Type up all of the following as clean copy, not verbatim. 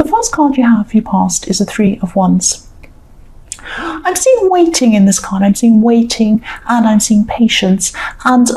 the first card you have for your past is the Three of Wands. I'm seeing waiting in this card. I'm seeing waiting and I'm seeing patience. And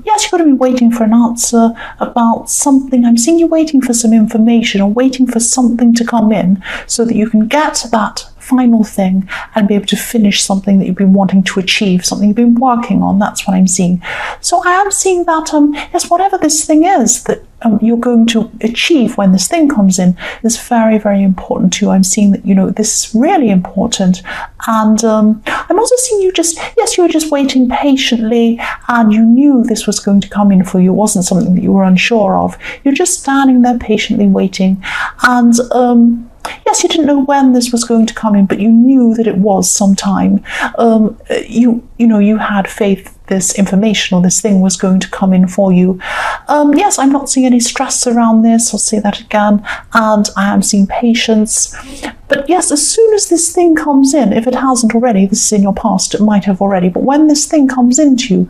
yes, you've got to be waiting for an answer about something. I'm seeing you waiting for some information or waiting for something to come in so that you can get that final thing and be able to finish something that you've been wanting to achieve, something you've been working on. That's what I'm seeing. So I am seeing that, yes, whatever this thing is that you're going to achieve when this thing comes in is very, very important to you. I'm seeing that, this is really important. And I'm also seeing you you were just waiting patiently and you knew this was going to come in for you. It wasn't something that you were unsure of. You're just standing there patiently waiting. And yes, you didn't know when this was going to come in, but you knew that it was sometime. You had faith this information or this thing was going to come in for you. Yes, I'm not seeing any stress around this. I'll say that again. And I am seeing patience. But yes, as soon as this thing comes in, if it hasn't already, this is in your past, it might have already, but when this thing comes into you,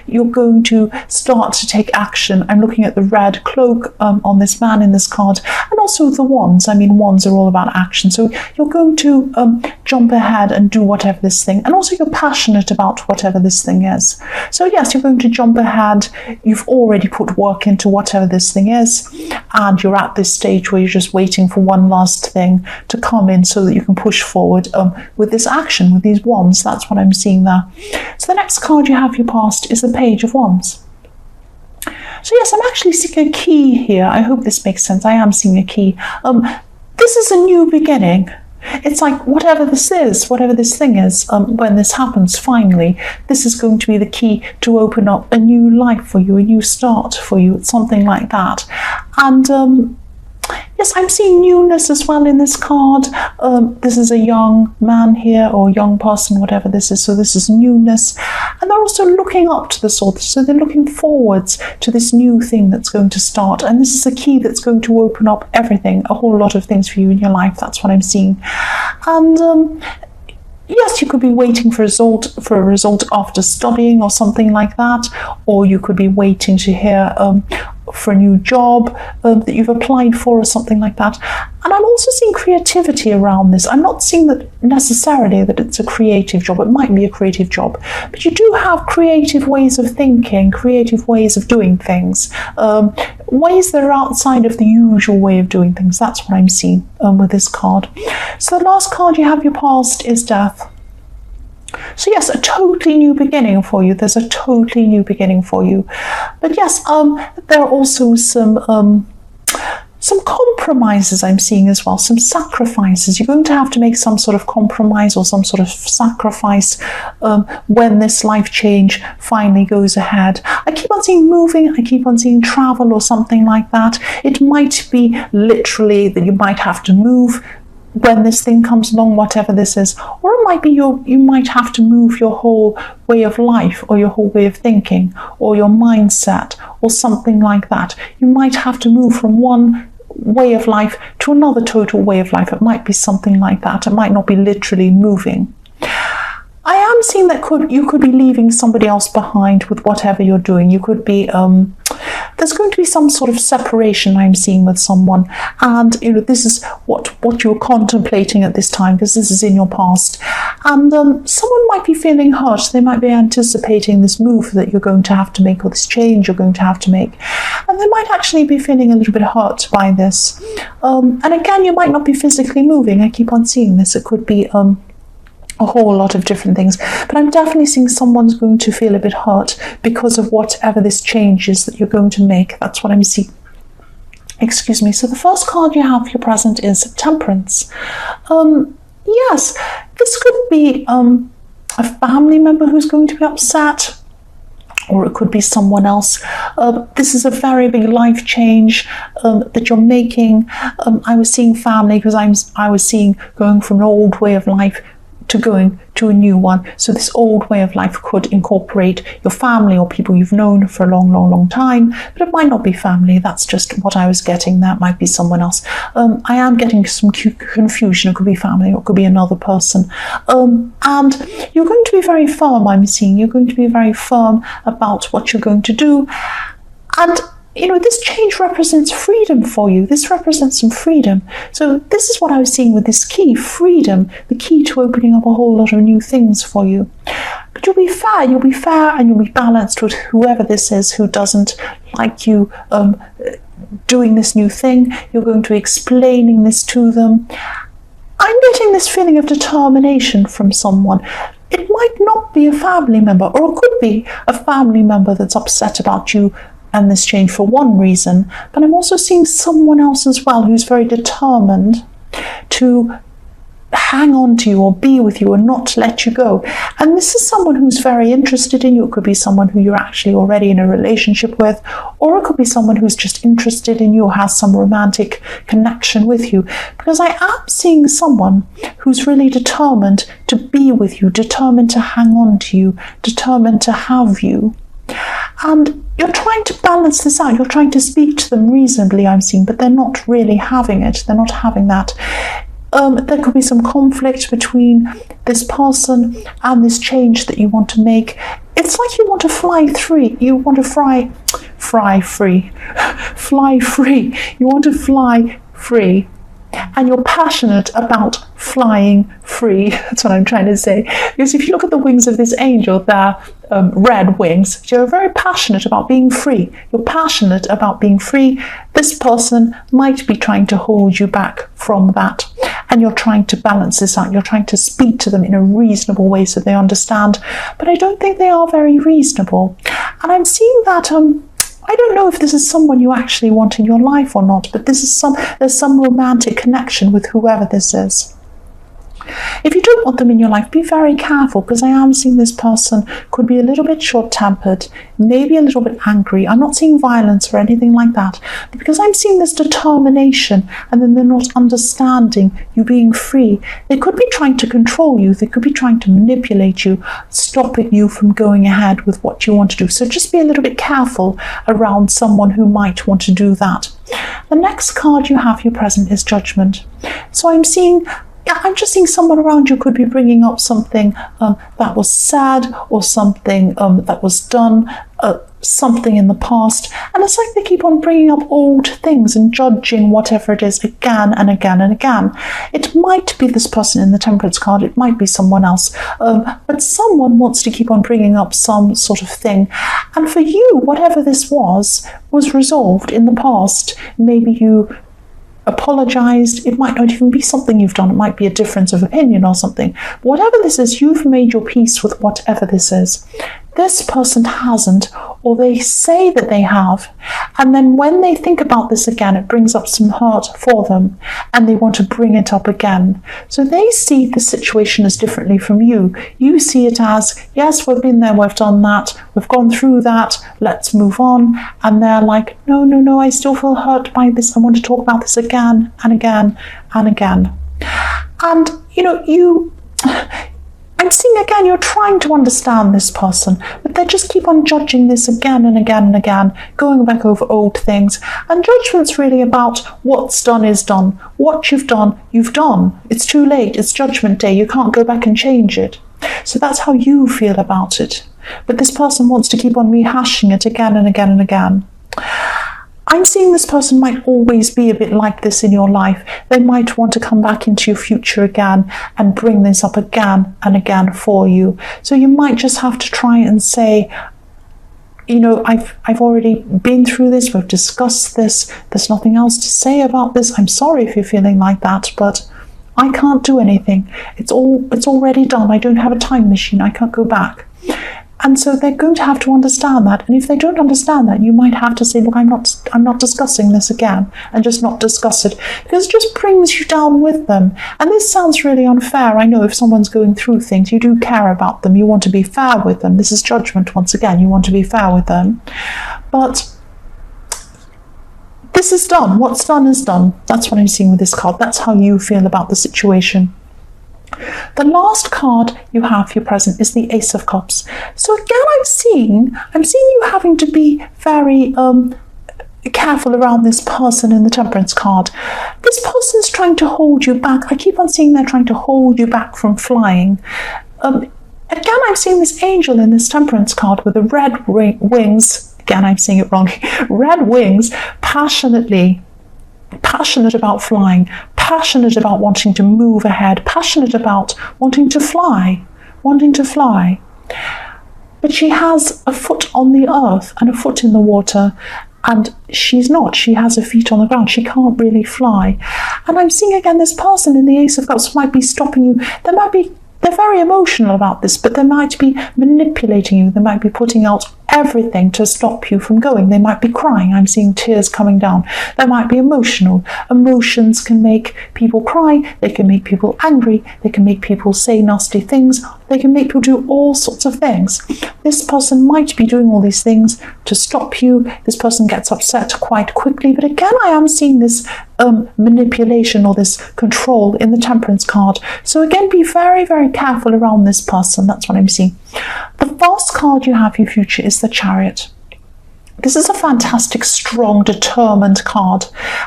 you're going to start to take action. I'm looking at the red cloak on this man in this card, and also the wands. I mean, wands are all about action. So you're going to jump ahead and do whatever this thing, and also you're passionate about whatever this thing is. So yes, you're going to jump ahead. You've already put work into whatever this thing is, and you're at this stage where you're just waiting for one last thing to come in so that you can push forward with this action, with these wands. That's what I'm seeing there. So the next card you have for your past is the Page of Wands. So yes, I'm actually seeing a key here. I hope this makes sense. I am seeing a key. This is a new beginning. It's like whatever this is, whatever this thing is, when this happens finally, this is going to be the key to open up a new life for you, a new start for you. It's something like that. And yes, I'm seeing newness as well in this card. This is a young man here, or young person, whatever this is. So this is newness. And they're also looking up to the sword. So they're looking forwards to this new thing that's going to start. And this is a key that's going to open up everything, a whole lot of things for you in your life. That's what I'm seeing. And yes, you could be waiting for a result after studying or something like that. Or you could be waiting to hear for a new job that you've applied for or something like that. And I'm also seeing creativity around this. I'm not seeing that necessarily that it's a creative job. It might be a creative job, but you do have creative ways of thinking, creative ways of doing things, ways that are outside of the usual way of doing things. That's what I'm seeing with this card. So the last card you have your past is Death. So yes, a totally new beginning for you. There's a totally new beginning for you. But yes, there are also some compromises I'm seeing as well, some sacrifices. You're going to have to make some sort of compromise or some sort of sacrifice when this life change finally goes ahead. I keep on seeing moving, I keep on seeing travel or something like that. It might be literally that you might have to move when this thing comes along, whatever this is, or it might be you might have to move your whole way of life or your whole way of thinking or your mindset or something like that. You might have to move from one way of life to another total way of life. It might be something like that. It might not be literally moving. I am seeing that you could be leaving somebody else behind with whatever you're doing. You could be there's going to be some sort of separation I'm seeing with someone, and this is what you're contemplating at this time, because this is in your past, and someone might be feeling hurt. They might be anticipating this move that you're going to have to make, or this change you're going to have to make, and they might actually be feeling a little bit hurt by this. And again, you might not be physically moving. I keep on seeing this. It could be a whole lot of different things, but I'm definitely seeing someone's going to feel a bit hurt because of whatever this change is that you're going to make. That's what I'm seeing. Excuse me. So the first card you have for your present is Temperance. Yes, this could be a family member who's going to be upset, or it could be someone else. This is a very big life change that you're making. I was seeing family because I was seeing going from an old way of life to going to a new one. So this old way of life could incorporate your family or people you've known for a long, long, long time, but it might not be family. That's just what I was getting. That might be someone else. I am getting some confusion. It could be family or it could be another person. And you're going to be very firm, I'm seeing. You're going to be very firm about what you're going to do. And this change represents freedom for you. This represents some freedom. So this is what I was seeing with this key, freedom, the key to opening up a whole lot of new things for you. But you'll be fair and you'll be balanced with whoever this is who doesn't like you doing this new thing. You're going to be explaining this to them. I'm getting this feeling of determination from someone. It might not be a family member, or it could be a family member that's upset about you and this change for one reason, but I'm also seeing someone else as well who's very determined to hang on to you or be with you and not let you go. And this is someone who's very interested in you. It could be someone who you're actually already in a relationship with, or it could be someone who's just interested in you or has some romantic connection with you. Because I am seeing someone who's really determined to be with you, determined to hang on to you, determined to have you. And you're trying to balance this out. You're trying to speak to them reasonably, I'm seeing, but they're not really having it. They're not having that. There could be some conflict between this person and this change that you want to make. It's like you want to fly free. You want to fly free. You want to fly free. And you're passionate about flying free. That's what I'm trying to say. Because if you look at the wings of this angel, they're red wings. So you're very passionate about being free. You're passionate about being free. This person might be trying to hold you back from that. And you're trying to balance this out. You're trying to speak to them in a reasonable way so they understand. But I don't think they are very reasonable. And I'm seeing that I don't know if this is someone you actually want in your life or not, but there's some romantic connection with whoever this is. If you don't want them in your life, be very careful, because I am seeing this person could be a little bit short-tempered, maybe a little bit angry. I'm not seeing violence or anything like that, but because I'm seeing this determination and then they're not understanding you being free, they could be trying to control you. They could be trying to manipulate you, stopping you from going ahead with what you want to do. So just be a little bit careful around someone who might want to do that. The next card you have, your present, is Judgment. So I'm just seeing someone around you could be bringing up something that was sad, or something that was done, something in the past. And it's like they keep on bringing up old things and judging whatever it is again and again and again. It might be this person in the Temperance card. It might be someone else. But someone wants to keep on bringing up some sort of thing. And for you, whatever this was resolved in the past. Maybe you apologized. It might not even be something you've done. It might be a difference of opinion or something. But whatever this is, you've made your peace with whatever this is. This person hasn't, or they say that they have. And then when they think about this again, it brings up some hurt for them, and they want to bring it up again. So they see the situation as differently from you. You see it as, yes, we've been there, we've done that, we've gone through that, let's move on. And they're like, no, I still feel hurt by this. I want to talk about this again and again and again. And, I'm seeing again, you're trying to understand this person, but they just keep on judging this again and again and again, going back over old things. And Judgment's really about what's done is done. What you've done, you've done. It's too late. It's Judgment Day. You can't go back and change it. So that's how you feel about it. But this person wants to keep on rehashing it again and again and again. I'm seeing this person might always be a bit like this in your life. They might want to come back into your future again and bring this up again and again for you. So you might just have to try and say, I've already been through this, we've discussed this, there's nothing else to say about this. I'm sorry if you're feeling like that, but I can't do anything. It's already done. I don't have a time machine. I can't go back. And so they're going to have to understand that. And if they don't understand that, you might have to say, look, I'm not discussing this again, and just not discuss it, because it just brings you down with them. And this sounds really unfair. I know if someone's going through things, you do care about them. You want to be fair with them. This is Judgment once again. You want to be fair with them. But this is done. What's done is done. That's what I'm seeing with this card. That's how you feel about the situation. The last card you have for your present is the Ace of Cups. So again, I'm seeing you having to be very careful around this person in the Temperance card. This person's trying to hold you back. I keep on seeing they're trying to hold you back from flying. Again, I'm seeing this angel in this Temperance card with the red wings. again, I'm saying it wrongly, red wings, passionate about flying, passionate about wanting to move ahead, passionate about wanting to fly. But she has a foot on the earth and a foot in the water, and she's not. She has her feet on the ground. She can't really fly. And I'm seeing again this person in the Ace of Cups might be stopping you. They're very emotional about this, but they might be manipulating you. They might be putting out everything to stop you from going. They might be crying. I'm seeing tears coming down. They might be emotional. Emotions can make people cry. They can make people angry. They can make people say nasty things. They can make people do all sorts of things. This person might be doing all these things to stop you. This person gets upset quite quickly. But again, I am seeing this manipulation or this control in the Temperance card. So again, be very, very careful around this person. That's what I'm seeing. The first card you have for your future is the Chariot. This is a fantastic, strong, determined card.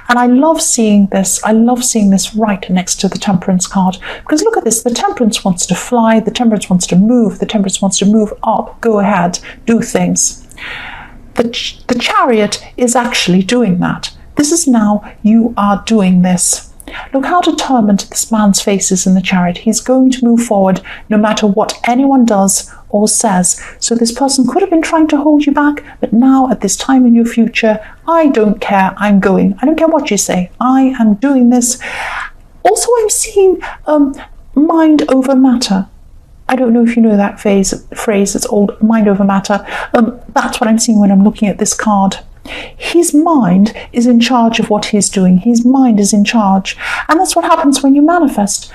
And I love seeing this. I love seeing this right next to the Temperance card. Because look at this. The Temperance wants to fly. The Temperance wants to move. The Temperance wants to move up, go ahead, do things. The Chariot is actually doing that. This is now, you are doing this. Look how determined this man's face is in the Chariot. He's going to move forward no matter what anyone does or says. So this person could have been trying to hold you back, but now at this time in your future, I don't care, I'm going. I don't care what you say, I am doing this. Also, I'm seeing mind over matter. I don't know if you know that phrase, it's old, mind over matter. That's what I'm seeing when I'm looking at this card. His mind is in charge of what he's doing. His mind is in charge. And that's what happens when you manifest.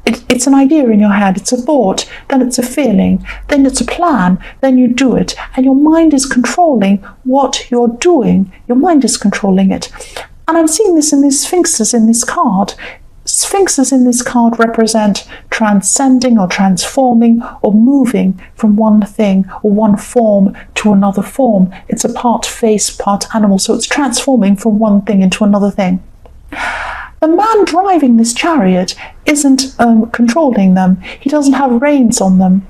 It's an idea in your head, it's a thought, then it's a feeling, then it's a plan, then you do it. And your mind is controlling what you're doing. Your mind is controlling it. And I'm seeing this in these sphinxes in this card. Sphinxes in this card represent transcending or transforming or moving from one thing or one form to another form. It's a part face, part animal, so it's transforming from one thing into another thing. The man driving this Chariot isn't controlling them. He doesn't have reins on them.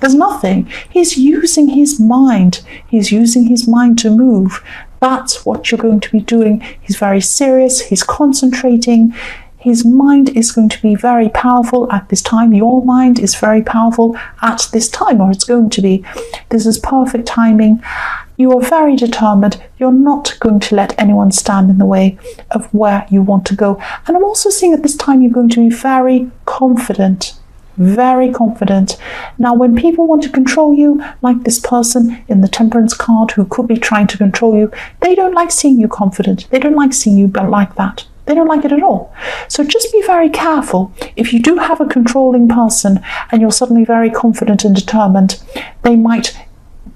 There's nothing. He's using his mind. He's using his mind to move. That's what you're going to be doing. He's very serious. He's concentrating. His mind is going to be very powerful at this time. Your mind is very powerful at this time, or it's going to be. This is perfect timing. You are very determined. You're not going to let anyone stand in the way of where you want to go. And I'm also seeing at this time you're going to be very confident. Very confident. Now, when people want to control you, like this person in the Temperance card who could be trying to control you, they don't like seeing you confident. They don't like seeing you like that. They don't like it at all. So just be very careful. If you do have a controlling person and you're suddenly very confident and determined, they might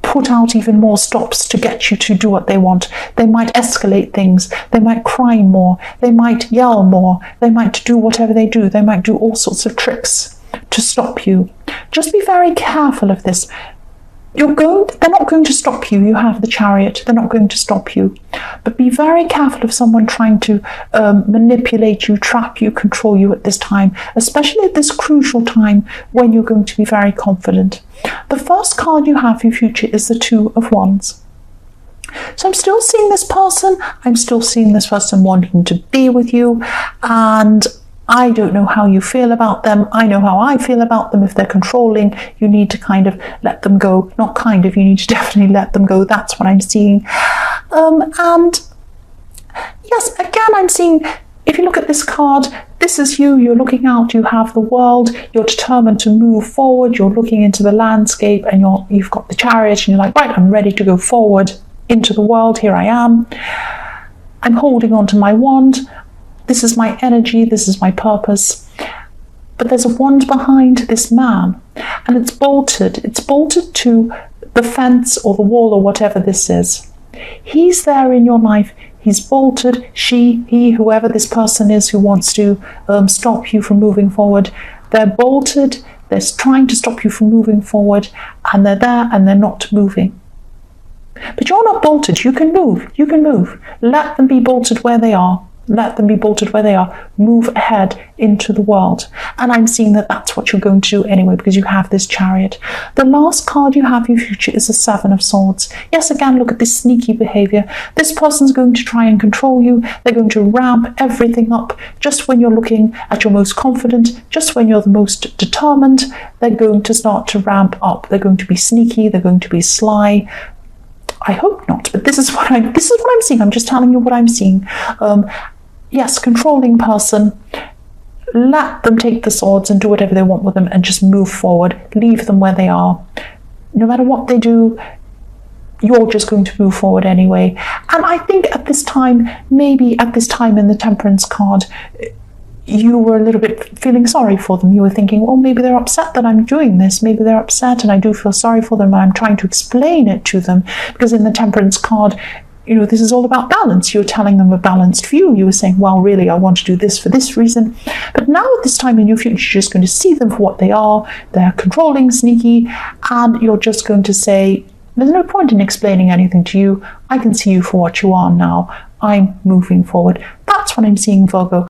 put out even more stops to get you to do what they want. They might escalate things. They might cry more. They might yell more. They might do whatever they do. They might do all sorts of tricks to stop you. Just be very careful of this. They're not going to stop you. You have the Chariot. They're not going to stop you. But be very careful of someone trying to manipulate you, trap you, control you at this time, especially at this crucial time when you're going to be very confident. The first card you have for your future is the Two of Wands. So I'm still seeing this person. I'm still seeing this person wanting to be with you, and I don't know how you feel about them. I know how I feel about them. If they're controlling, you need to kind of let them go. Not kind of, you need to definitely let them go. That's what I'm seeing. And yes, again, I'm seeing, if you look at this card, this is you. You're looking out. You have the world. You're determined to move forward. You're looking into the landscape, and you've got the Chariot, and you're like, right, I'm ready to go forward into the world. Here I am. I'm holding on to my wand. This is my energy, this is my purpose. But there's a wand behind this man, and it's bolted. It's bolted to the fence or the wall or whatever this is. He's there in your life. He's bolted. He, whoever this person is who wants to stop you from moving forward, they're bolted. They're trying to stop you from moving forward, and they're there and they're not moving. But you're not bolted. You can move. You can move. Let them be bolted where they are. let them be bolted where they are. Move ahead into the world. And I'm seeing that that's what you're going to do anyway, because you have this Chariot. The last card you have in your future is the Seven of Swords. Yes, again, look at this sneaky behavior. This person's going to try and control you. They're going to ramp everything up just when you're looking at your most confident, just when you're the most determined. They're going to start to ramp up. They're going to be sneaky. They're going to be sly. I hope not, but this is what I'm seeing. I'm just telling you what I'm seeing. Yes, controlling person. Let them take the swords and do whatever they want with them and just move forward. Leave them where they are. No matter what they do, you're just going to move forward anyway. And I think at this time, maybe at this time in the Temperance card, you were a little bit feeling sorry for them. You were thinking, well, maybe they're upset that I'm doing this. Maybe they're upset and I do feel sorry for them and I'm trying to explain it to them. Because in the Temperance card, this is all about balance. You're telling them a balanced view. You were saying, well, really, I want to do this for this reason. But now at this time in your future, you're just going to see them for what they are. They're controlling, sneaky, and you're just going to say, there's no point in explaining anything to you. I can see you for what you are now. I'm moving forward. That's what I'm seeing, Virgo.